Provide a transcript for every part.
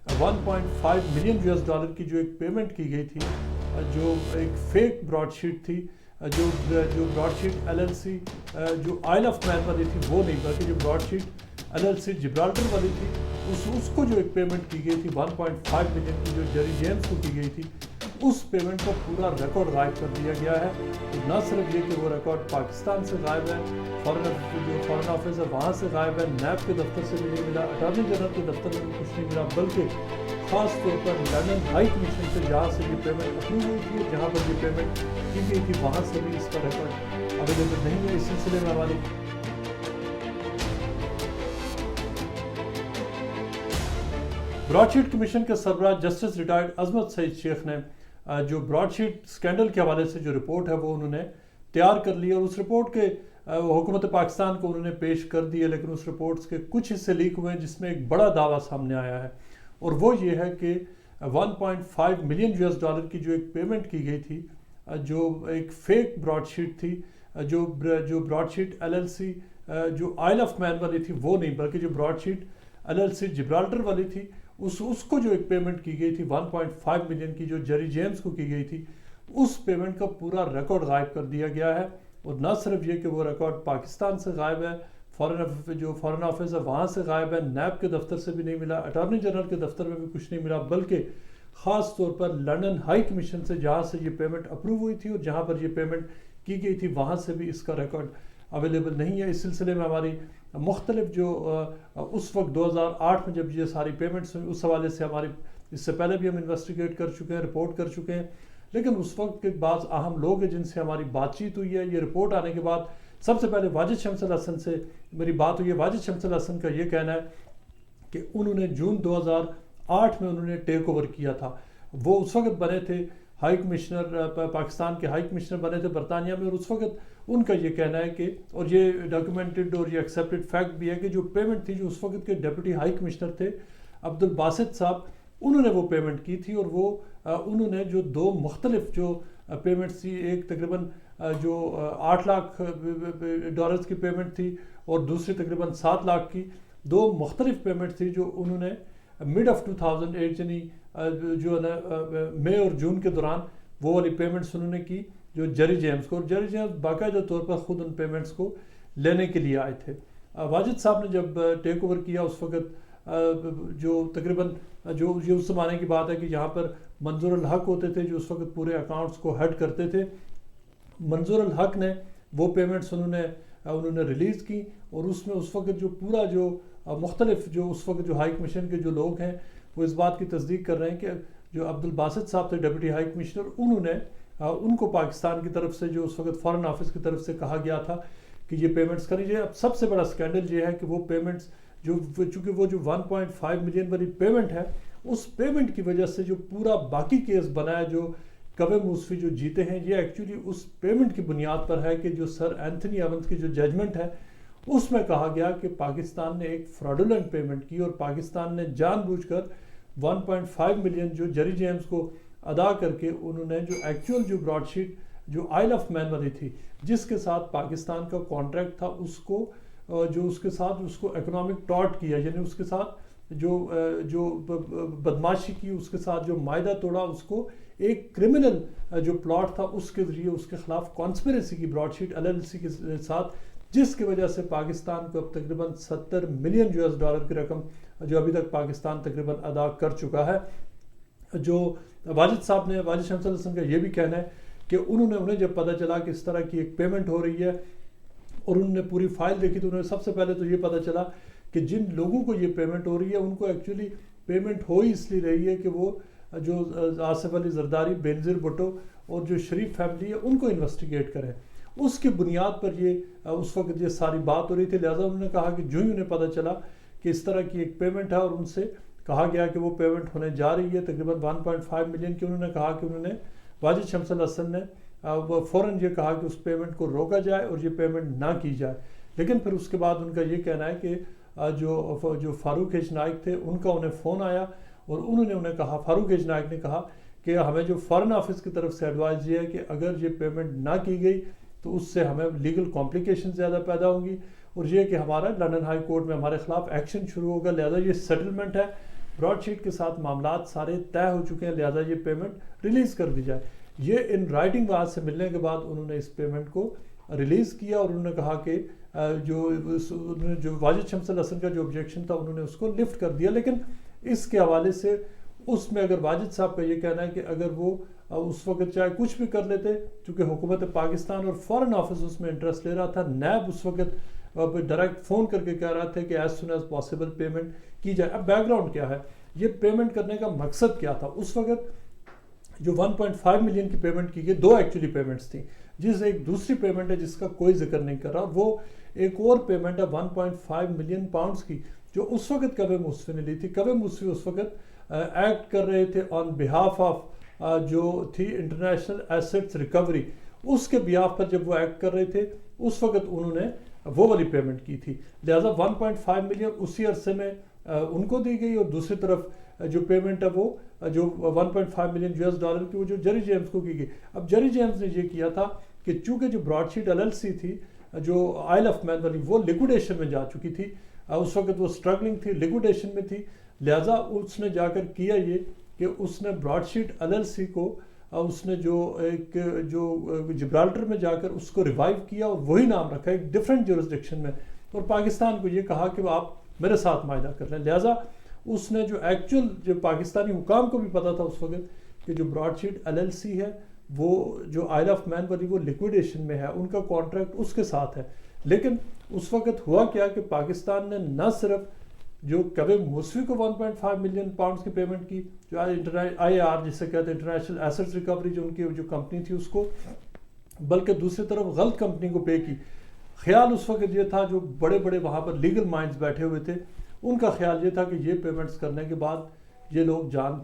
1.5 million US dollar کی جو ایک پیمنٹ کی گئی تھی، جو ایک فیک براڈ شیٹ تھی، جو براڈ شیٹ LLC جو آئل آف مین والی تھی وہ نہیں، بلکہ جو براڈ شیٹ LLC جبرالٹر والی تھی اس کو جو ایک پیمنٹ کی گئی تھی 1.5 ملین کی جو جیری جیمز کو کی گئی تھی، اس پیمنٹ کا پورا ریکارڈ غائب کر دیا گیا ہے۔ نہ صرف یہ کہ وہ ریکارڈ پاکستان سے غائب ہے، فارن آفس ہے وہاں سے غائب ہے، نیب کے دفتر سے بھی نہیں ملا، اٹارنی جنرل کے دفتر میں بھی کچھ نہیں ملا، بلکہ خاص طور پر لندن ہائی کمیشن سے جہاں سے یہ پیمنٹ اپروو ہوئی تھی، جہاں پر یہ پیمنٹ کی گئی تھی وہاں سے بھی اس کا ریکارڈ اویلیبل نہیں ہے۔ اس سلسلے میں ہماری براڈ شیٹ کمیشن کے سربراہ جسٹس ریٹائرڈ عظمت سعید شیخ نے جو براڈ شیٹ سکینڈل کے حوالے سے جو رپورٹ ہے وہ انہوں نے تیار کر لی، اور اس رپورٹ کے حکومت پاکستان کو انہوں نے پیش کر دی ہے، لیکن اس رپورٹس کے کچھ حصے لیک ہوئے ہیں جس میں ایک بڑا دعویٰ سامنے آیا ہے، اور وہ یہ ہے کہ 1.5 ملین US ڈالر کی جو ایک پیمنٹ کی گئی تھی، جو ایک فیک براڈ شیٹ تھی، جو براڈ شیٹ LLC جو آئل آف مین والی تھی وہ نہیں، بلکہ جو براڈ شیٹ LLC جبرالٹر والی تھی اس کو جو ایک پیمنٹ کی گئی تھی 1.5 ملین کی جو جیری جیمز کو کی گئی تھی، اس پیمنٹ کا پورا ریکارڈ غائب کر دیا گیا ہے۔ اور نہ صرف یہ کہ وہ ریکارڈ پاکستان سے غائب ہے، فارن آفس ہے وہاں سے غائب ہے، نیب کے دفتر سے بھی نہیں ملا، اٹارنی جنرل کے دفتر میں بھی کچھ نہیں ملا، بلکہ خاص طور پر لندن ہائی کمیشن سے جہاں سے یہ پیمنٹ اپروو ہوئی تھی اور جہاں پر یہ پیمنٹ کی گئی تھی وہاں سے بھی اس کا ریکارڈ اویلیبل نہیں ہے۔ اس سلسلے میں ہماری مختلف جو اس وقت 2008 میں جب یہ ساری پیمنٹس ہوئی، اس حوالے سے ہماری اس سے پہلے بھی ہم انویسٹیگیٹ کر چکے ہیں، رپورٹ کر چکے ہیں، لیکن اس وقت کے بعض اہم لوگ ہیں جن سے ہماری بات چیت ہوئی ہے۔ یہ رپورٹ آنے کے بعد سب سے پہلے واجد شمس الحسن سے میری بات ہوئی ہے۔ واجد شمس الحسن کا یہ کہنا ہے کہ انہوں نے جون 2008 میں انہوں نے ٹیک اوور کیا تھا، وہ اس وقت بنے تھے ہائی کمشنر، پاکستان کے ہائی کمشنر بنے تھے برطانیہ میں، اور اس وقت ان کا یہ کہنا ہے کہ، اور یہ ڈاکیومنٹڈ اور یہ ایکسیپٹڈ فیکٹ بھی ہے کہ جو پیمنٹ تھی جو اس وقت کے ڈیپٹی ہائی کمشنر تھے عبدالباسط صاحب، انہوں نے وہ پیمنٹ کی تھی، اور وہ انہوں نے جو دو مختلف جو پیمنٹس تھی، ایک تقریباً جو 8 لاکھ ڈالرز کی پیمنٹ تھی اور دوسری تقریباً 7 لاکھ کی، دو مختلف پیمنٹ تھی جو انہوں نے مڈ آف 2008 یعنی جو ہے نا مئی اور جون کے دوران وہ والی پیمنٹس انہوں نے کی جو جیری جیمز کو، اور جیری جیمز باقاعدہ طور پر خود ان پیمنٹس کو لینے کے لیے آئے تھے۔ واجد صاحب نے جب ٹیک اوور کیا اس وقت جو تقریباً جو اس زمانے کی بات ہے کہ یہاں پر منظور الحق ہوتے تھے جو اس وقت پورے اکاؤنٹس کو ہیڈ کرتے تھے، منظور الحق نے وہ پیمنٹس انہوں نے ریلیز کی، اور اس میں اس وقت جو پورا جو مختلف جو اس وقت جو ہائی کمیشن کے جو لوگ ہیں وہ اس بات کی تصدیق کر رہے ہیں کہ جو عبدالباسط صاحب تھے ڈپٹی ہائی کمشنر، انہوں نے ان کو پاکستان کی طرف سے جو اس وقت فارن آفس کی طرف سے کہا گیا تھا کہ یہ پیمنٹس کریے۔ اب سب سے بڑا سکینڈل یہ ہے کہ وہ پیمنٹس چونکہ وہ جو 1.5 ملین والی پیمنٹ ہے، اس پیمنٹ کی وجہ سے جو پورا باقی کیس بنا ہے جو کوے موسفی جو جیتے ہیں، یہ ایکچولی اس پیمنٹ کی بنیاد پر ہے کہ جو سر اینتھنی ایونز کی جو ججمنٹ ہے اس میں کہا گیا کہ پاکستان نے ایک فراڈولنٹ پیمنٹ کی، اور پاکستان نے جان بوجھ کر 1.5 ملین جو جیری جیمز کو ادا کر کے انہوں نے جو ایکچوئل جو براڈ شیٹ جو آئل آف مین والی تھی جس کے ساتھ پاکستان کا کانٹریکٹ تھا، اس کو جو اس کے ساتھ اس کو اکنامک ٹاٹ کیا، یعنی اس کے ساتھ جو بدماشی کی، اس کے ساتھ جو معاہدہ توڑا، اس کو ایک کرمنل جو پلاٹ تھا اس کے ذریعے اس کے خلاف کانسپریسی کی براڈ شیٹ LLC کے ساتھ، جس کی وجہ سے پاکستان کو اب تقریباً 70 ملین US ڈالر کی رقم جو ابھی تک پاکستان تقریباً ادا کر چکا ہے۔ جو واجد صاحب نے، واجد شمس الحسن کا یہ بھی کہنا ہے کہ انہیں جب پتہ چلا کہ اس طرح کی ایک پیمنٹ ہو رہی ہے اور انہوں نے پوری فائل دیکھی تو انہیں سب سے پہلے تو یہ پتہ چلا کہ جن لوگوں کو یہ پیمنٹ ہو رہی ہے ان کو ایکچولی پیمنٹ ہو ہی اس لیے رہی ہے کہ وہ جو آصف علی زرداری، بینظیر بھٹو اور جو شریف فیملی ہے ان کو انویسٹیگیٹ کریں۔ اس کی بنیاد پر یہ اس وقت یہ ساری بات ہو رہی تھی، لہٰذا انہوں نے کہا کہ جو ہی انہیں پتہ چلا کہ اس طرح کی ایک پیمنٹ ہے اور ان سے کہا گیا کہ وہ پیمنٹ ہونے جا رہی ہے تقریباً 1.5 ملین کی، انہوں نے کہا کہ انہوں نے واجد شمس الحسن نے فوراً یہ کہا کہ اس پیمنٹ کو روکا جائے اور یہ پیمنٹ نہ کی جائے۔ لیکن پھر اس کے بعد ان کا یہ کہنا ہے کہ جو فاروق ایچ نائک تھے ان کا انہیں فون آیا اور انہیں کہا، فاروق ایچ نائک نے کہا کہ ہمیں جو فارن آفس کی طرف سے ایڈوائز یہ ہے کہ اگر یہ پیمنٹ نہ کی گئی تو اس سے ہمیں لیگل کمپلیکیشن زیادہ پیدا ہوں گی، اور یہ کہ ہمارا لندن ہائی کورٹ میں ہمارے خلاف ایکشن شروع ہوگا، لہذا یہ سیٹلمنٹ ہے براڈ شیٹ کے ساتھ معاملات سارے طے ہو چکے ہیں، لہٰذا یہ پیمنٹ ریلیز کر دی جائے. یہ ان رائٹنگ وہاں سے ملنے کے بعد انہوں نے اس پیمنٹ کو ریلیز کیا اور انہوں نے کہا کہ جو واجد شمس الحسن کا جو آبجیکشن تھا انہوں نے اس کو لفٹ کر دیا. لیکن اس کے حوالے سے اس میں اگر واجد صاحب کا یہ کہنا ہے کہ اگر وہ اس وقت چاہے کچھ بھی کر لیتے، چونکہ حکومت پاکستان اور فارن آفس اس میں انٹرسٹ لے رہا تھا، نیب اس وقت ڈائریکٹ فون کر کے کہہ رہا تھا کہ as soon as possible payment کی جائے. اب بیک گراؤنڈ کیا ہے، یہ پیمنٹ کرنے کا مقصد کیا تھا؟ اس وقت جو 1.5 ملین کی پیمنٹ کی گئی، دو ایکچولی پیمنٹس تھیں، جس ایک دوسری پیمنٹ ہے جس کا کوئی ذکر نہیں کر رہا، وہ ایک اور پیمنٹ ہے 1.5 ملین پاؤنڈز کی جو اس وقت کوے موسوی نے لی تھی. کوے موسوی اس وقت ایکٹ کر رہے تھے آن بہاف آف جو تھی انٹرنیشنل ایسٹس ریکوری. اس کے بیاف پر جب وہ ایکٹ کر رہے تھے اس وقت انہوں نے وہ والی پیمنٹ کی تھی، لہٰذا 1.5 ملین اسی عرصے میں ان کو دی گئی، اور دوسری طرف جو پیمنٹ ہے وہ جو 1.5 ملین $US کی وہ جو جیری جیمز کو کی گئی. اب جیری جیمز نے یہ کیا تھا کہ چونکہ جو براڈ شیٹ LLC تھی جو آئل آف مین والی، وہ لیکوڈیشن میں جا چکی تھی، اس وقت وہ سٹرگلنگ تھی، لیکوڈیشن میں تھی، لہٰذا اس نے جا کر کیا یہ کہ اس نے براڈ شیٹ LLC کو اس نے جو جبرالٹر میں جا کر اس کو ریوائیو کیا اور وہی نام رکھا ایک ڈیفرنٹ جورسڈکشن میں، اور پاکستان کو یہ کہا کہ آپ میرے ساتھ معاہدہ کر لیں. لہٰذا اس نے جو ایکچوئل جو پاکستانی حکام کو بھی پتا تھا اس وقت کہ جو براڈ شیٹ LLC ہے وہ جو آئل آف مین والی وہ لیکویڈیشن میں ہے، ان کا کانٹریکٹ اس کے ساتھ ہے. لیکن اس وقت ہوا کیا کہ پاکستان نے نہ صرف جو کوے موسوی کو 1.5 ملین پاؤنڈز کی پیمنٹ کی، جو IAR جسے کہتے ہیں انٹرنیشنل ایسٹس ریکوری، جو ان کی جو کمپنی تھی اس کو، بلکہ دوسری طرف غلط کمپنی کو پے کی. خیال اس وقت یہ تھا، جو بڑے بڑے وہاں پر لیگل مائنڈز بیٹھے ہوئے تھے، ان کا خیال یہ تھا کہ یہ پیمنٹس کرنے کے بعد یہ لوگ جان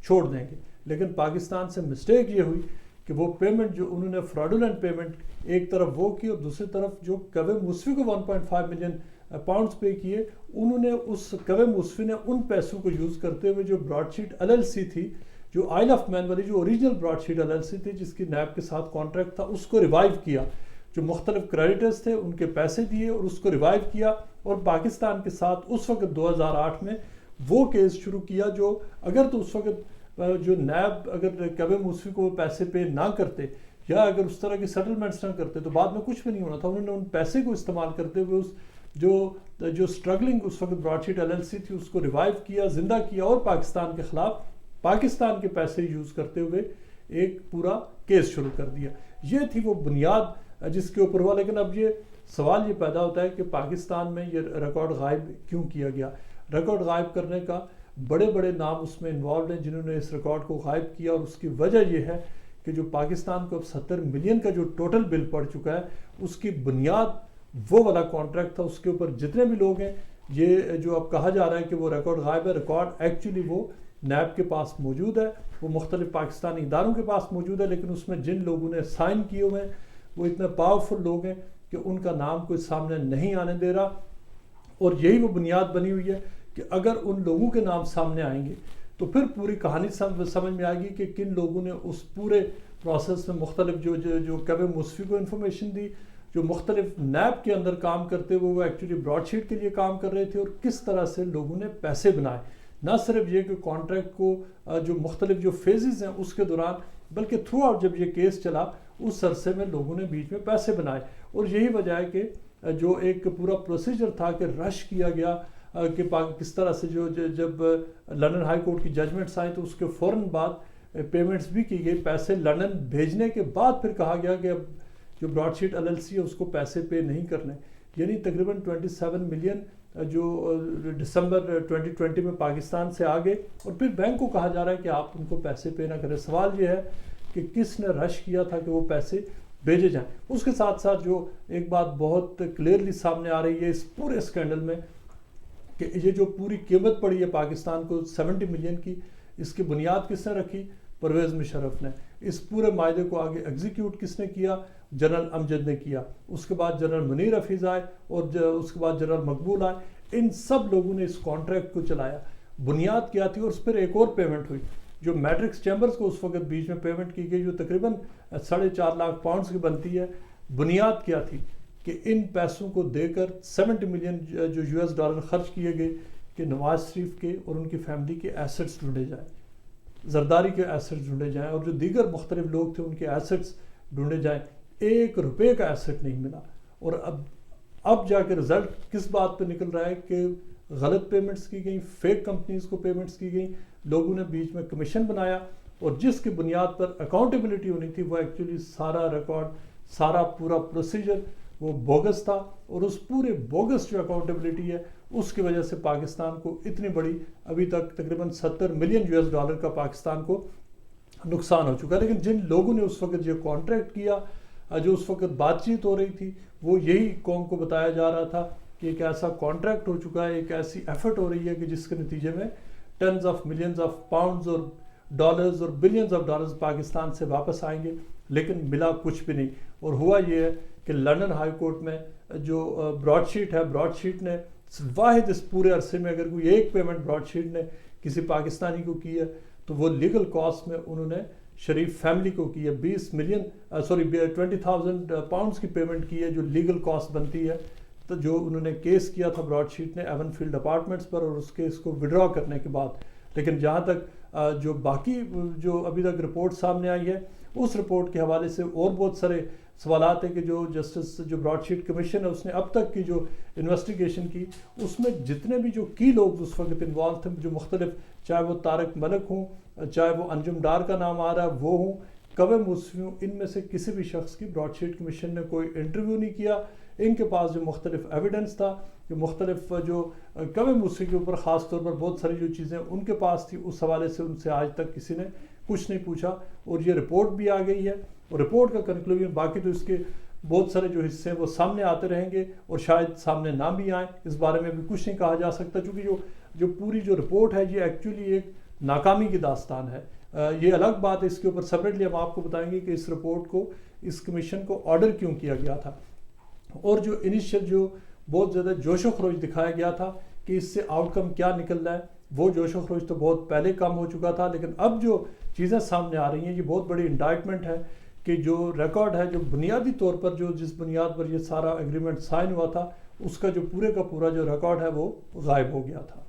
چھوڑ دیں گے. لیکن پاکستان سے مسٹیک یہ ہوئی کہ وہ پیمنٹ جو انہوں نے فراڈولنٹ پیمنٹ ایک طرف وہ کی، اور دوسری طرف جو کوے موسوی کو 1.5 ملین پاؤنڈز پے کیے، انہوں نے اس کوے موسوی نے ان پیسوں کو یوز کرتے ہوئے جو براڈ شیٹ LLC تھی، جو آئل آف مین والی جو اوریجنل براڈ شیٹ LLC تھی جس کی نیب کے ساتھ کانٹریکٹ تھا، اس کو ریوائیو کیا. جو مختلف کریڈیٹرز تھے ان کے پیسے دیے اور اس کو ریوائیو کیا، اور پاکستان کے ساتھ اس وقت 2008 میں وہ کیس شروع کیا جو اگر تو اس وقت جو نیب اگر کوے موسوی کو وہ پیسے پے نہ کرتے یا اگر اس طرح کی سیٹلمنٹس نہ کرتے تو بعد میں کچھ بھی نہیں ہونا تھا. انہوں نے ان پیسے کو استعمال کرتے ہوئے اس جو سٹرگلنگ اس وقت براڈ شیٹ LLC تھی اس کو ریوائیو کیا، زندہ کیا، اور پاکستان کے خلاف پاکستان کے پیسے یوز کرتے ہوئے ایک پورا کیس شروع کر دیا. یہ تھی وہ بنیاد جس کے اوپر ہوا. لیکن اب یہ سوال یہ پیدا ہوتا ہے کہ پاکستان میں یہ ریکارڈ غائب کیوں کیا گیا؟ ریکارڈ غائب کرنے کا بڑے بڑے نام اس میں انوالوڈ ہیں جنہوں نے اس ریکارڈ کو غائب کیا، اور اس کی وجہ یہ ہے کہ جو پاکستان کو اب 70 ملین کا جو ٹوٹل بل پڑ چکا ہے، اس کی بنیاد وہ والا کانٹریکٹ تھا. اس کے اوپر جتنے بھی لوگ ہیں، یہ جو اب کہا جا رہا ہے کہ وہ ریکارڈ غائب ہے، ریکارڈ ایکچولی وہ نیب کے پاس موجود ہے، وہ مختلف پاکستانی اداروں کے پاس موجود ہے، لیکن اس میں جن لوگوں نے سائن کیے ہوئے ہیں وہ اتنے پاورفل لوگ ہیں کہ ان کا نام کوئی سامنے نہیں آنے دے رہا. اور یہی وہ بنیاد بنی ہوئی ہے کہ اگر ان لوگوں کے نام سامنے آئیں گے تو پھر پوری کہانی سمجھ میں آئے گی کہ کن لوگوں نے اس پورے پروسیس میں مختلف جو کوے موسوی کو انفارمیشن دی، جو مختلف نیب کے اندر کام کرتے ہوئے وہ ایکچولی براڈ شیٹ کے لیے کام کر رہے تھے، اور کس طرح سے لوگوں نے پیسے بنائے. نہ صرف یہ کہ کانٹریکٹ کو جو مختلف جو فیزز ہیں اس کے دوران، بلکہ تھرو آؤٹ جب یہ کیس چلا اس عرصے میں لوگوں نے بیچ میں پیسے بنائے. اور یہی وجہ ہے کہ جو ایک پورا پروسیجر تھا کہ رش کیا گیا کہ کس طرح سے جب لندن ہائی کورٹ کی ججمنٹس آئیں تو اس کے فوراً بعد پیمنٹس بھی کی گئی. پیسے لندن بھیجنے کے بعد پھر کہا گیا کہ اب جو براڈ شیٹ LLC ہے اس کو پیسے پے نہیں کرنے. یعنی تقریباً 27 ملین جو دسمبر 2020 میں پاکستان سے آگے، اور پھر بینک کو کہا جا رہا ہے کہ آپ ان کو پیسے پے نہ کریں. سوال یہ ہے کہ کس نے رش کیا تھا کہ وہ پیسے بھیجے جائیں. اس کے ساتھ ساتھ جو ایک بات بہت کلیئرلی سامنے آ رہی ہے اس پورے اسکینڈل میں کہ یہ جو پوری قیمت پڑی ہے پاکستان کو 70 ملین کی، اس کی بنیاد کس نے رکھی؟ پرویز مشرف نے. اس پورے معاہدے کو آگے ایگزیکیوٹ کس نے کیا؟ جنرل امجد نے کیا. اس کے بعد جنرل منیر حفیظ آئے، اور اس کے بعد جنرل مقبول آئے. ان سب لوگوں نے اس کانٹریکٹ کو چلایا. بنیاد کیا تھی؟ اور اس پر ایک اور پیمنٹ ہوئی جو میٹرکس چیمبرز کو اس وقت بیچ میں پیمنٹ کی گئی، جو تقریباً 4.5 لاکھ پاؤنڈز کی بنتی ہے. بنیاد کیا تھی کہ ان پیسوں کو دے کر 70 ملین جو US ڈالر خرچ کیے گئے کہ نواز شریف کے اور ان کی فیملی کے ایسٹس ڈھونڈے جائیں، زرداری کے ایسٹس ڈھونڈے جائیں، اور جو دیگر مختلف لوگ تھے ان کے ایسٹس ڈھونڈے جائیں. 1 روپے کا ایسٹ نہیں ملا. اور اب جا کے رزلٹ کس بات پہ نکل رہا ہے کہ غلط پیمنٹس کی گئیں، فیک کمپنیز کو پیمنٹس کی گئیں، لوگوں نے بیچ میں کمیشن بنایا، اور جس کی بنیاد پر اکاؤنٹیبلٹی ہونی تھی وہ ایکچولی سارا ریکارڈ، سارا پورا پروسیجر وہ بوگس تھا. اور اس پورے بوگس جو اکاؤنٹیبلٹی ہے اس کی وجہ سے پاکستان کو اتنی بڑی ابھی تک تقریباً $70 ملین کا پاکستان کو نقصان ہو چکا ہے. لیکن جن لوگوں نے اس وقت جو کانٹریکٹ کیا، جو اس وقت بات چیت ہو رہی تھی، وہ یہی قوم کو بتایا جا رہا تھا کہ ایک ایسا کانٹریکٹ ہو چکا ہے، ایک ایسی ایفرٹ ہو رہی ہے کہ جس کے نتیجے میں tons of millions of pounds اور ڈالرز اور بلینز آف ڈالرز پاکستان سے واپس آئیں گے. لیکن ملا کچھ بھی نہیں. اور ہوا یہ ہے کہ لندن ہائی کورٹ میں جو براڈ شیٹ ہے، براڈ شیٹ نے واحد اس پورے عرصے میں اگر کوئی ایک پیمنٹ براڈ شیٹ نے کسی پاکستانی کو کی ہے تو وہ لیگل کاسٹ میں انہوں نے شریف فیملی کو کی ہے. 20,000 پاؤنڈز کی پیمنٹ کی ہے جو لیگل کاسٹ بنتی ہے. تو جو انہوں نے کیس کیا تھا براڈ شیٹ نے ایون فیلڈ اپارٹمنٹس پر، اور اس کیس کو وڈرا کرنے کے بعد. لیکن جہاں تک جو باقی جو ابھی تک رپورٹ سامنے آئی ہے، اس رپورٹ کے حوالے سے اور بہت سارے سوالات ہیں کہ جو جسٹس جو براڈ شیٹ کمیشن ہے اس نے اب تک کی جو انویسٹیگیشن کی، اس میں جتنے بھی جو کی لوگ اس وقت انوالو تھے، جو مختلف، چاہے وہ طارق ملک ہوں، چاہے وہ انجم ڈار کا نام آ رہا ہے وہ ہوں، کوے موسوی ہوں، ان میں سے کسی بھی شخص کی براڈ شیٹ کمیشن نے کوئی انٹرویو نہیں کیا. ان کے پاس جو مختلف ایویڈنس تھا، جو مختلف جو کوے موسوی کے اوپر خاص طور پر بہت ساری جو چیزیں ان کے پاس تھی، اس حوالے سے ان سے آج تک کسی نے کچھ نہیں پوچھا. اور یہ رپورٹ بھی آ گئی ہے، اور رپورٹ کا کنکلوژن باقی تو اس کے بہت سارے جو حصے ہیں وہ سامنے آتے رہیں گے، اور شاید سامنے نہ بھی آئیں. اس بارے میں بھی کچھ نہیں کہا جا سکتا، چونکہ جو پوری جو رپورٹ ہے یہ ایکچولی ایک ناکامی کی داستان ہے. یہ الگ بات ہے، اس کے اوپر سپریٹلی ہم آپ کو بتائیں گے کہ اس رپورٹ کو، اس کمیشن کو آرڈر کیوں کیا گیا تھا. اور جو انیشیل جو بہت زیادہ جوش و خروش دکھایا گیا تھا کہ اس سے آؤٹ کم کیا نکل رہا ہے، وہ جوش و خروش تو بہت پہلے کم ہو چکا تھا. لیکن اب جو چیزیں سامنے آ رہی ہیں یہ بہت بڑی انڈائٹمنٹ ہے کہ جو ریکارڈ ہے، جو بنیادی طور پر جس بنیاد پر یہ سارا ایگریمنٹ سائن ہوا تھا، اس کا جو پورے کا پورا جو ریکارڈ ہے وہ غائب ہو گیا تھا.